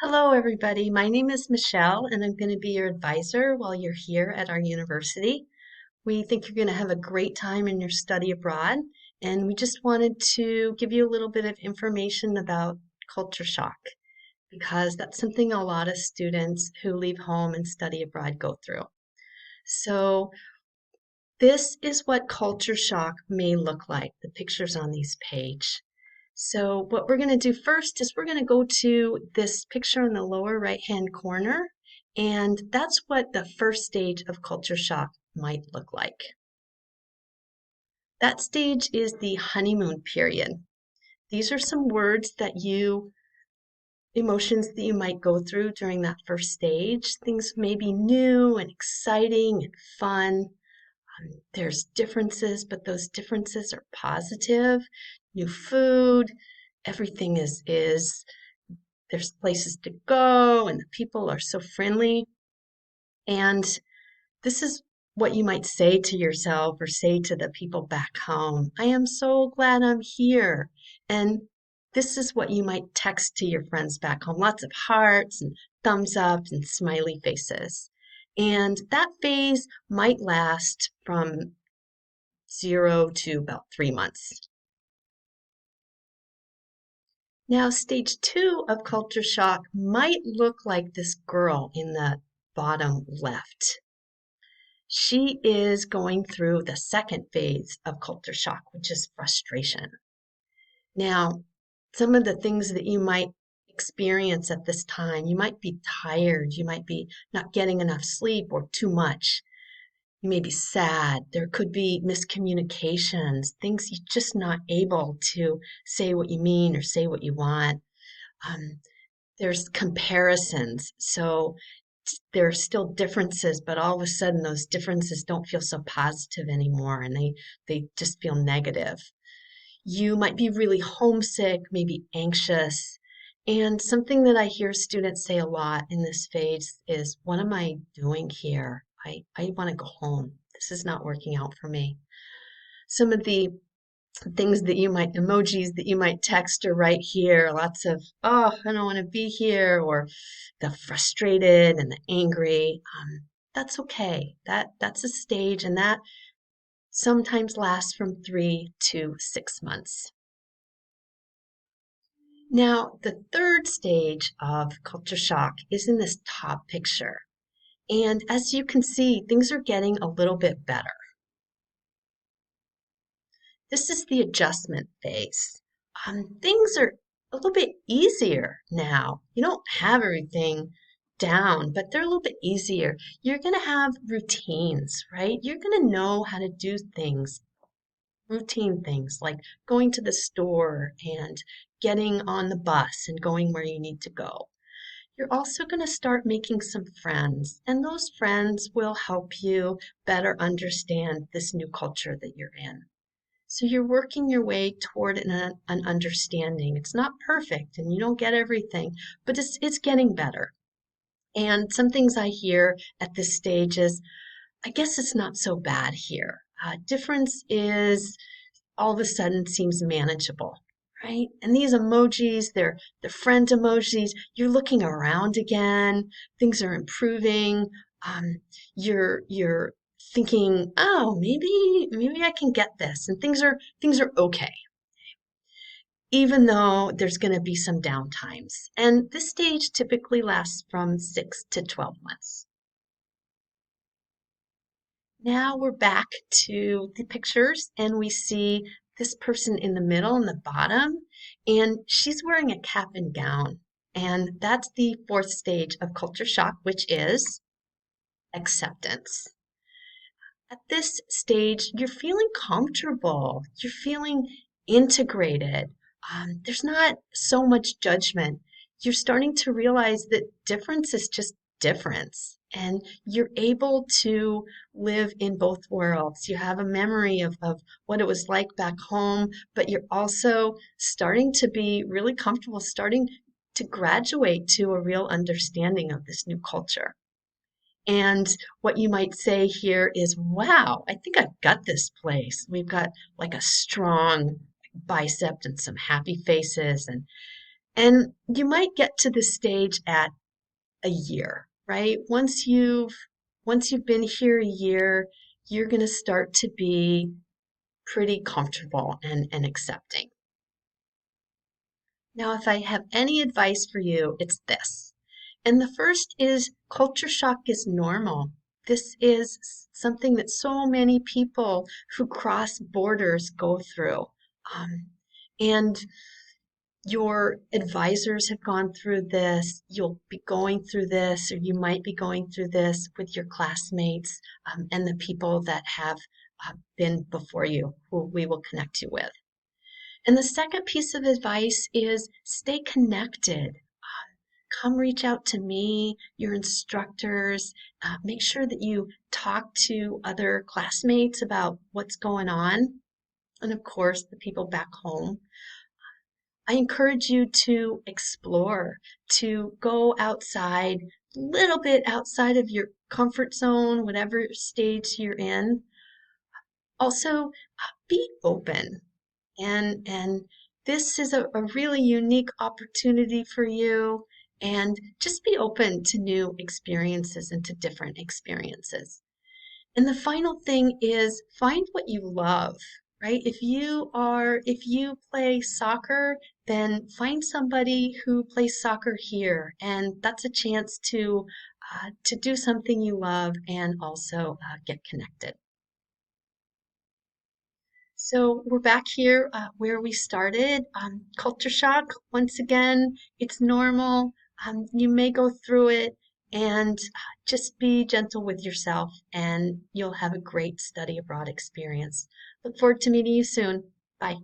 Hello, everybody. My name is Michelle, and I'm going to be your advisor while you're here at our university. We think you're going to have a great time in your study abroad, and we just wanted to give you a little bit of information about culture shock because that's something a lot of students who leave home and study abroad go through. So, this is what culture shock may look like, the pictures on this page. So what we're going to do first is we're going to go to this picture in the lower right-hand corner, and that's what the first stage of culture shock might look like. That stage is the honeymoon period. These are some emotions that you might go through during that first stage. Things may be new and exciting and fun. There's differences, but those differences are positive. New food, everything is there's places to go and the people are so friendly. And this is what you might say to yourself or say to the people back home. I am so glad I'm here. And this is what you might text to your friends back home. Lots of hearts and thumbs up and smiley faces. And that phase might last from 0 to about 3 months. Now, stage 2 of culture shock might look like this girl in the bottom left. She is going through the second phase of culture shock, which is frustration. Now, some of the things that you might experience at this time, you might be tired, you might be not getting enough sleep or too much. You may be sad. There could be miscommunications, things you're just not able to say what you mean or say what you want. There's comparisons. So there are still differences, but all of a sudden those differences don't feel so positive anymore and they just feel negative. You might be really homesick, maybe anxious. And something that I hear students say a lot in this phase is, what am I doing here? I want to go home. This is not working out for me. Some of the emojis that you might text or write here, lots of, oh, I don't want to be here, or the frustrated and the angry. That's okay. That's a stage, and that sometimes lasts from 3 to 6 months. Now, the third stage of culture shock is in this top picture. And as you can see, things are getting a little bit better. This is the adjustment phase. Things are a little bit easier now. You don't have everything down, but they're a little bit easier. You're going to have routines, right? You're going to know how to do things, routine things like going to the store and getting on the bus and going where you need to go. You're also going to start making some friends, and those friends will help you better understand this new culture that you're in. So you're working your way toward an understanding. It's not perfect and you don't get everything, but it's getting better. And some things I hear at this stage is, I guess it's not so bad here. Difference is all of a sudden seems manageable, right? And these emojis, they're friend emojis. You're looking around again. Things are improving. You're thinking, oh, maybe I can get this, and things are okay, even though there's going to be some downtimes. And this stage typically lasts from 6 to 12 months. Now we're back to the pictures and we see this person in the middle in the bottom, and she's wearing a cap and gown. And that's the fourth stage of culture shock, which is acceptance. At this stage, you're feeling comfortable, you're feeling integrated. There's not so much judgment. You're starting to realize that difference is just difference, and you're able to live in both worlds. You have a memory of what it was like back home, but you're also starting to be really comfortable, starting to graduate to a real understanding of this new culture. And what you might say here is, wow, I think I've got this place. We've got like a strong bicep and some happy faces. And you might get to this stage at a year, right? Once you've been here a year, you're going to start to be pretty comfortable and accepting. Now, if I have any advice for you, it's this. And the first is culture shock is normal. This is something that so many people who cross borders go through. Um, and your advisors have gone through this, you'll be going through this, or you might be going through this with your classmates and the people that have been before you, who we will connect you with. And the second piece of advice is stay connected. Come reach out to me, your instructors. Make sure that you talk to other classmates about what's going on. And of course, the people back home. I encourage you to explore, to go outside, a little bit outside of your comfort zone, whatever stage you're in. Also, be open. And this is a really unique opportunity for you. And just be open to new experiences and to different experiences. And the final thing is find what you love, right? If you play soccer, then find somebody who plays soccer here, and that's a chance to do something you love and also get connected. So we're back here where we started. Culture shock, once again, it's normal. You may go through it and just be gentle with yourself and you'll have a great study abroad experience. Look forward to meeting you soon. Bye.